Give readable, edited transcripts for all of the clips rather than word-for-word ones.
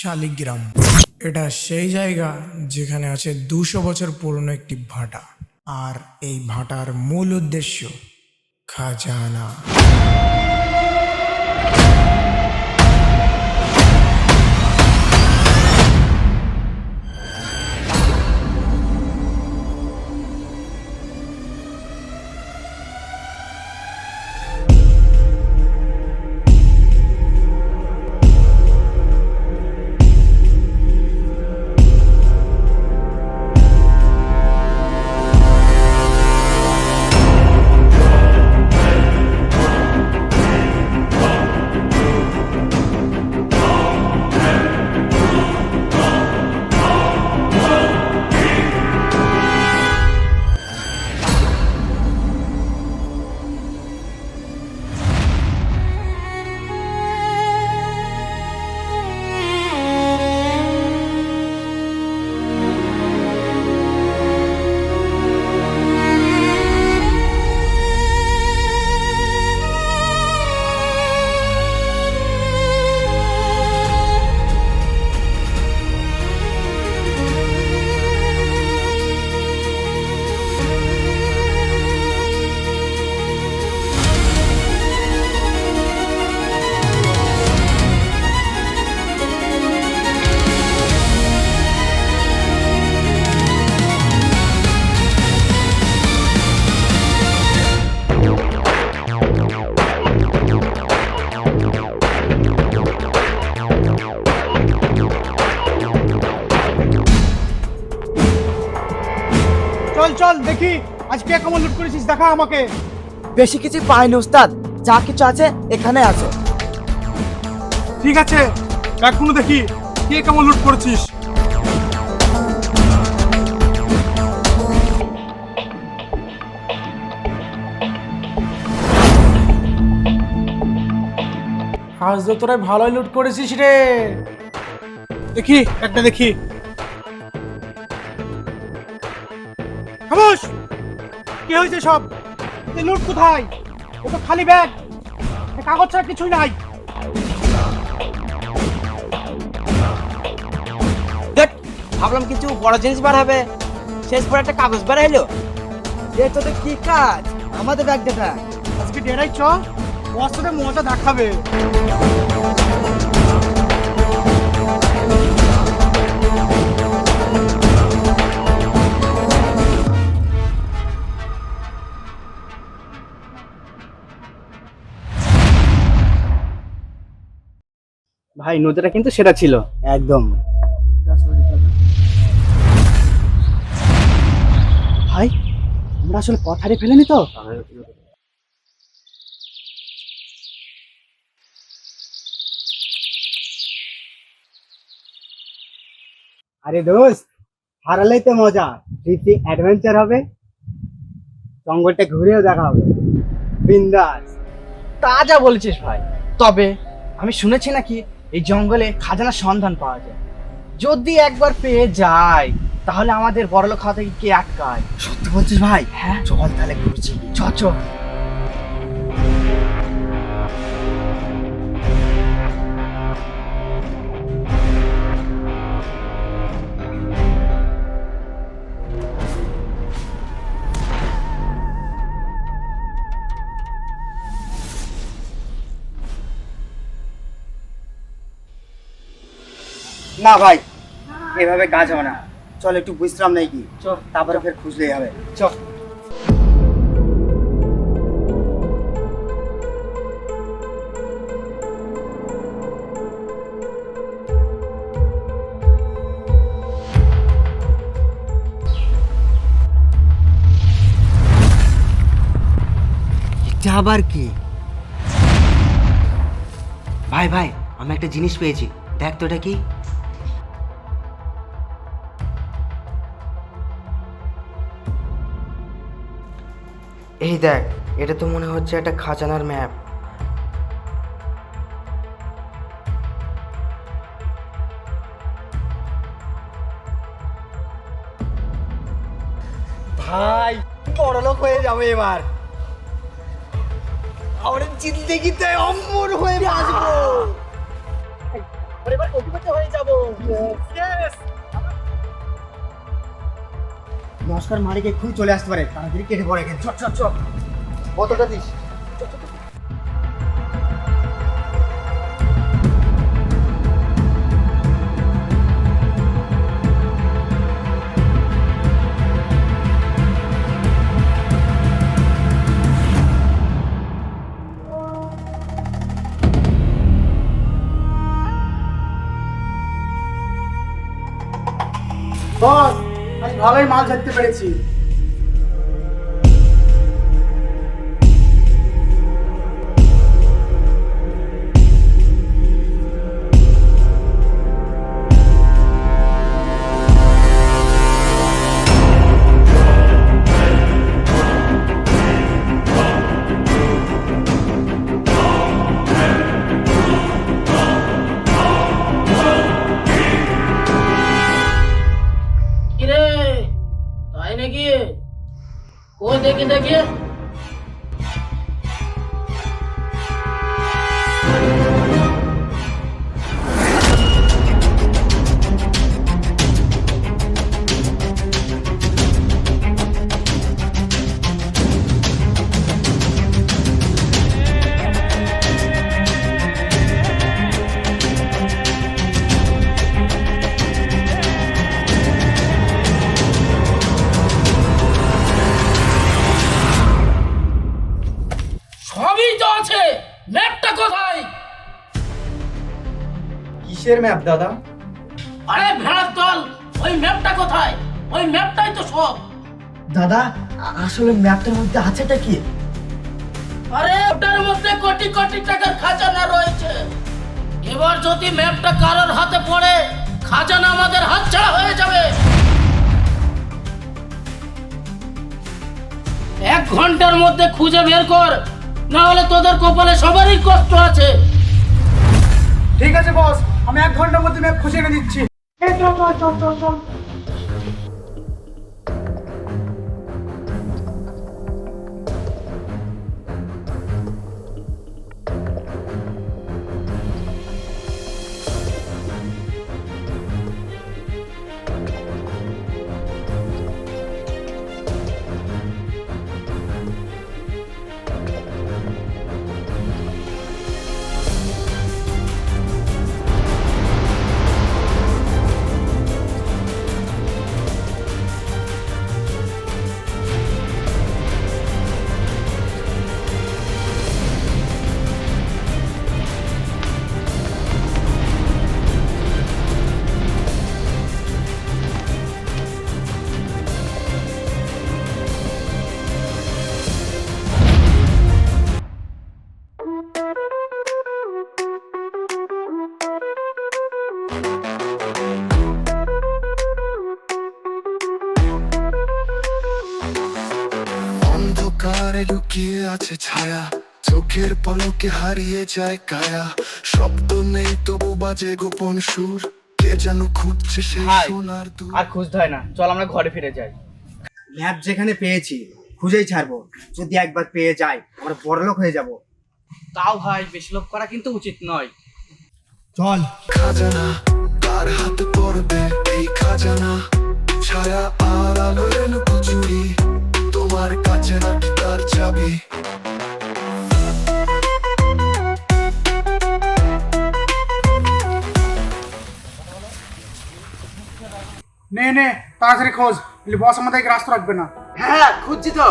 শালিগ্রাম। এটা সেই জায়গা যেখানে আছে 200 বছর পুরনো একটি ভাটা, আর এই ভাটার মূল উদ্দেশ্য খাজানা। চল চল দেখি আজ কে কেমন লুট করেছিস, দেখা আমাকে। বেশি কিছু পাইনি উস্তাদ, যা কিছু আছে এখানে আছে। ঠিক আছে, এখনো দেখি কে কেমন লুট করেছিস। আজ তো তোরা ভালোই লুট করেছিস রে। দেখি একটা দেখি। খামোশ! কি হয়েছে সব? এই লুট কোথায়? ও তো খালি ব্যাগ, কাগজ ছাড়া কিছুই নাই। দেখ, ভাবলাম কিছু বড় জিনিস বার হবে, শেষ পরে একটা কাগজ বার হলো। এ তোদের কি কাজ? আমাদের ব্যাগ দেখা। আজকে ডেরাই চ, বস তোদের মজা দেখাবে। ভাই নদীটা কিন্তু সেটা ছিল একদম। ভাই আমরা আসলে পথ হারিয়ে ফেলেনি তো? আরে দোস্ত, হারালেই তো মজা, ট্রিপটি অ্যাডভেঞ্চার হবে, জঙ্গলটা ঘুরেও দেখা হবে, বিন্দাস। তা যা বলেছিস ভাই, তবে আমি শুনেছি নাকি এই জঙ্গলে খাজানার সন্ধান পাওয়া যায়। যদি একবার পেয়ে যায় তাহলে আমাদের বড়লোক হওয়া থেকে কে আটকায়? সত্যি বলছিস ভাই? হ্যাঁ চল তাহলে ঘুরছি। চ চ। না ভাই, এভাবে কাজ হবে না, চল একটু বিশ্রাম নেই কি, তারপরে ফের খুঁজলেই হবে। চ। এটা আবার কি? ভাই ভাই, আমি একটা জিনিস পেয়েছি, দেখ তো এটা কি। এই দেখ, এটা তো মনে হচ্ছে একটা খাজানার ম্যাপ। ভাই বড়লোক হয়ে যাবে এবার। আমাদের জিন্দেগিতে অমর হয়ে বাঁচবো। এবার কোটিপতি হয়ে যাবো। নমস্কার মারিকে খুবই চলে আসতে পারে, তাড়াতাড়ি কেটে পড়ে গেছে। চট চট চট, কতটা দিস? বস, আজ ভালোই মাল ধরতে পেরেছি। কিরে, তাই নাকি? কই দেখি দেখি। সবই তো আছে, ম্যাপটা কোথায়? কিসের ম্যাপ দাদা? আরে ভেড়ার দল, ওই ম্যাপটা কোথায়? ওই ম্যাপটাই তো সব। দাদা, আসলে ম্যাপটার মধ্যে আছেটা কি? আরে ওটার মধ্যে কোটি কোটি টাকার খাজানা রয়েছে। এবার যদি ম্যাপটা কারোর হাতে পড়ে, খাজানা আমাদের হাতছাড়া হয়ে যাবে। 1 ঘন্টার মধ্যে খুঁজে বের কর, না হলে তোদের কপালে সবারই কষ্ট আছে। ঠিক আছে বস, আমি 1 ঘন্টার মধ্যে ম্যাপ খুঁজে এনে দিচ্ছি। এই চল চল চল চল চল। অন্ধকারে লুকিয়ে আছে ছায়া, চোখের পলকে হারিয়ে যায় কায়া। শব্দ নেই তবু বাজে গোপন সুর, কে যেন খুঁজছে সেই ভাই, সোনার দূর। আর খুঁজতে হয় না, চল আমরা ঘরে ফিরে যাই। ম্যাপ যেখানে পেয়েছি খুঁজেই ছাড়বো। যদি একবার পেয়ে যাই আমরা বড়লোক হয়ে যাব। তাও ভাই, বেশি লোভ করা কিন্তু উচিত নয়। চল। খাজানা তার হাতে পড়বে, এই খাজানা ছায়া আর আলোয় লুকোচুরি, তোমার কাছে নাকি তার চাবি। নে নে, তাড়াতাড়ি খোঁজ, বস আমাদেরকে রাস্তা রাখবে না। হ্যাঁ, খুঁজছি তো।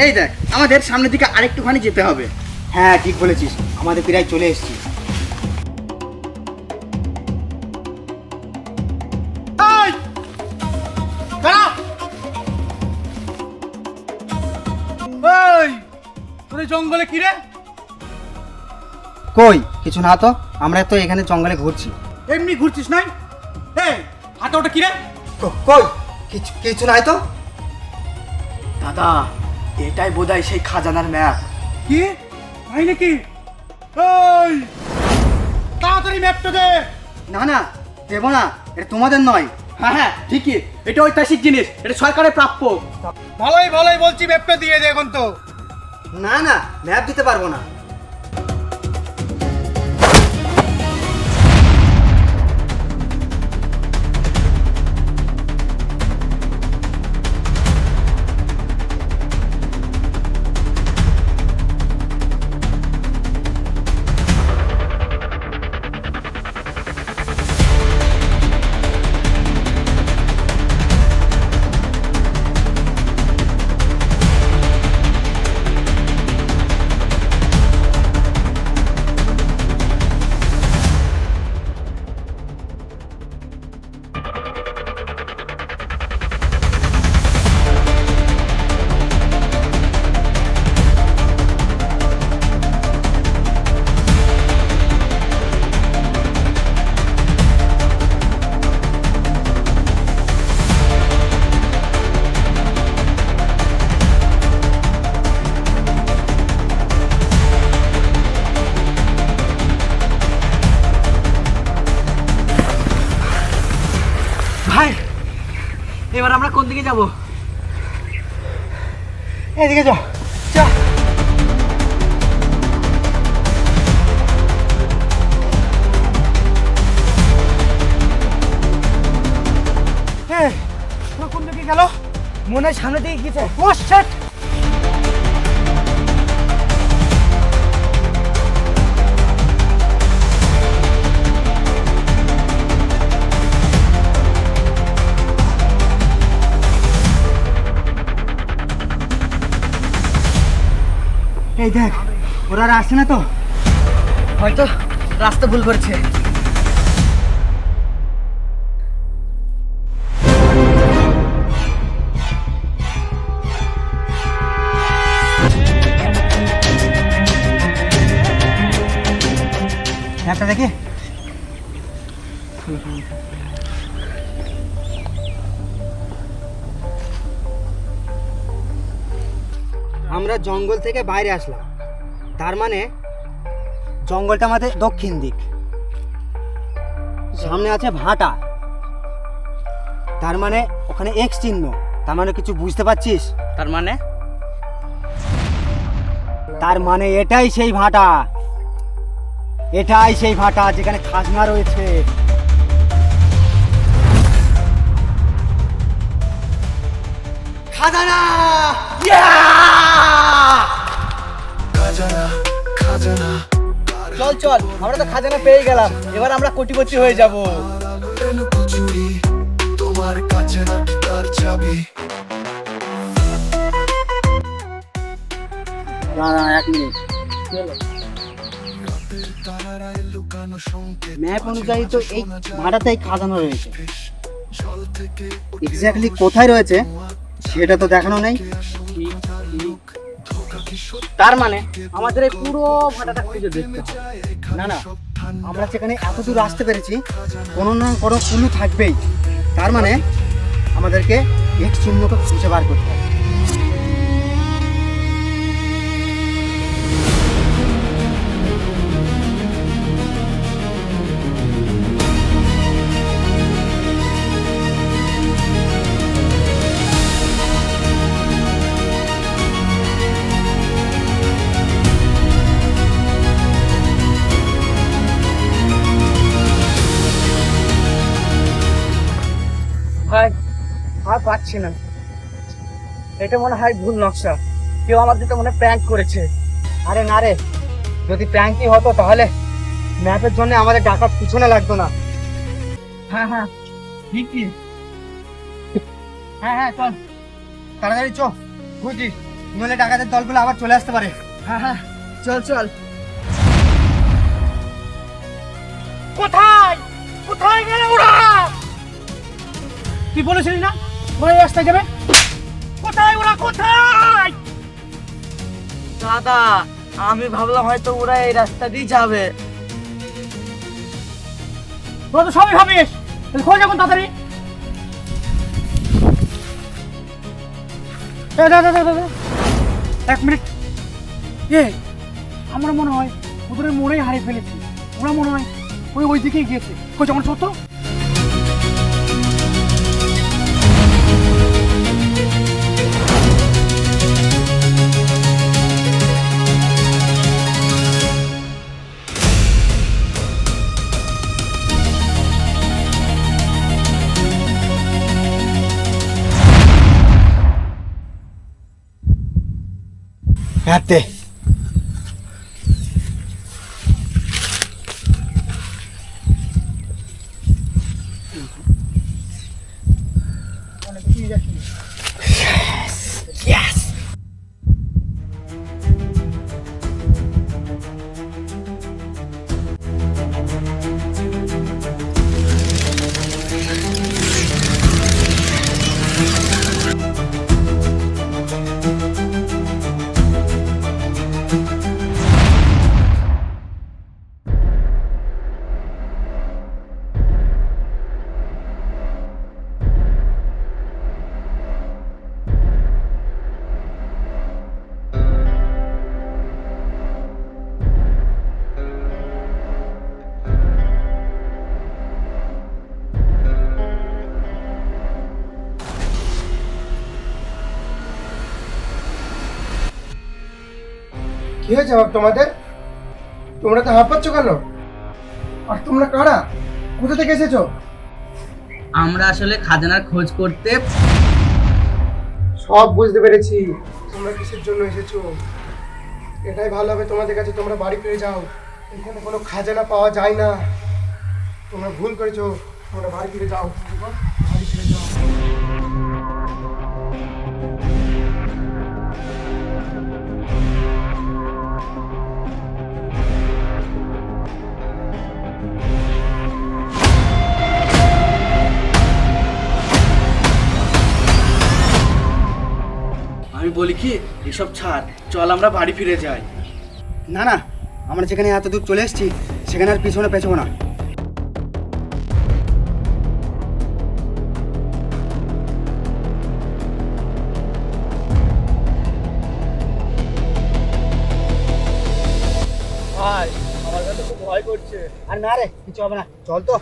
এই দেখ, আমাদের সামনের দিকে আরেকটুখানি যেতে হবে। হ্যাঁ ঠিক বলেছিস, আমাদের প্রায় চলে এসেছি। তোর এই জঙ্গলে কি রে? কই কিছু না তো, আমরা তো এখানে জঙ্গলে ঘুরছি। এমনি ঘুরছিস নাই? এই হাতে ওটা কি রে? কই কিছু কিছু নাই তো। দাদা, এটাই বোধহয় সেই খাজানার ম্যাপ। কি তাই নাকি? এই তাড়াতাড়ি ম্যাপটা দে। না না দেবো না, এটা তোমাদের নয়। হ্যাঁ হ্যাঁ ঠিকই, এটা ঐতিহাসিক জিনিস, এটা সরকারের প্রাপ্য। ভালোই ভালোই বলছি, ম্যাপটা দিয়ে দে এখন তো। না না ম্যাপ দিতে পারবো না। ভাই, এবার আমরা কোন দিকে যাব? এদিকে যাও। কোন দিকে গেল? মনে হয় সামনে দিকে গেছে। ও শিট! এই দেখ, ওরা আর আসছে না তো। হয়তো রাস্তা ভুল করেছে। একটা দেখি। আমরা জঙ্গল থেকে বাইরে আসলাম, তার মানে জঙ্গলটা আমাদের দক্ষিণ দিক। সামনে আছে ভাটা, তার মানে ওখানে এক্স চিহ্ন। তার মানে কিছু বুঝতে পারছিস? তার মানে তার মানে এটাই সেই ভাটা, এটাই সেই ভাটা যেখানে খাজনা রয়েছে। খাজানা! খাজানা খাজানা চল চল, আমরা তো খাজানা পেয়ে গেলাম, এবার আমরা কোটিপতি হয়ে যাব। চুরি তোমার কাছে না তার চাবি। না না, এক মিনিট। তারায় লুকানো সংকেত, ম্যাপ অনুযায়ী তো এই ভাটাতেই খাজানা রয়েছে। জল থেকে এক্স্যাক্টলি কোথায় রয়েছে সেটা তো দেখানো নেই। তার মানে আমাদের এই পুরো ভাটাটা খুঁজে দেখতে হবে। না না, আমরা সেখানে এত দূর আসতে পেরেছি, কোনো না কোনো ক্লু থাকবেই। তার মানে আমাদেরকে এক্স চিহ্নকে খুঁজে বার করতে হবে। ভাই, আর পাচ্ছি না, এটা মনে হয় ভুল নকশা। কেউ আমাদেরকে মনে প্র্যাঙ্ক করেছে। আরে না রে, যদি প্র্যাঙ্কই হতো তাহলে ম্যাপের জন্য আমাদের ডাকাত পিছনে লাগতো না। হ্যাঁ হ্যাঁ ঠিকই। হ্যাঁ হ্যাঁ চল, তাড়াতাড়ি চ, বুঝলি, নইলে ডাকাতের দলগুলো আবার চলে আসতে পারে। হ্যাঁ হ্যাঁ চল চল। কোথায় কোথায় গেল ওরা? তুই বলেছিলি না ওরা এই রাস্তায় যাবে? কোথায় ওরা, কোথায়? দাদা আমি ভাবলাম হয়তো ওরা এই রাস্তা দিয়ে যাবে। তোরা তো সবই ভাবিস, খোঁজ এখন তাড়াতাড়ি। এক মিনিট, আমার মনে হয় ওদের মনেই হারিয়ে ফেলেছি। ওরা মনে হয় ওই দিকেই গিয়েছে। খোঁজ আমার সত্য। হাতে কি হয়েছে বাপ তোমাদের? তোমরা তো হাঁপাচ্ছ কেন? আর তোমরা কারা? কোথা থেকে এসেছো? আমরা আসলে খাজানার খোঁজ করতে। সব বুঝতে পেরেছি তোমরা কিসের জন্য এসেছো। এটাই ভালো হবে তোমাদের কাছে, তোমরা বাড়ি ফিরে যাও। এখানে কোনো খাজানা পাওয়া যায় না। তোমরা ভুল করেছো, তোমরা বাড়ি ফিরে যাও। বাড়ি ফিরে যাও। আমি বলি কি এসব ছাড়, চল আমরা বাড়ি ফিরে যাই। না না, আমরা যেখানে এত দূর চলে এসেছি সেখানে আর পিছনে পেছবো না। ভাই আমার কাছে খুব ভয় করছে। আর না রে, কিছু হবে না, চল তো।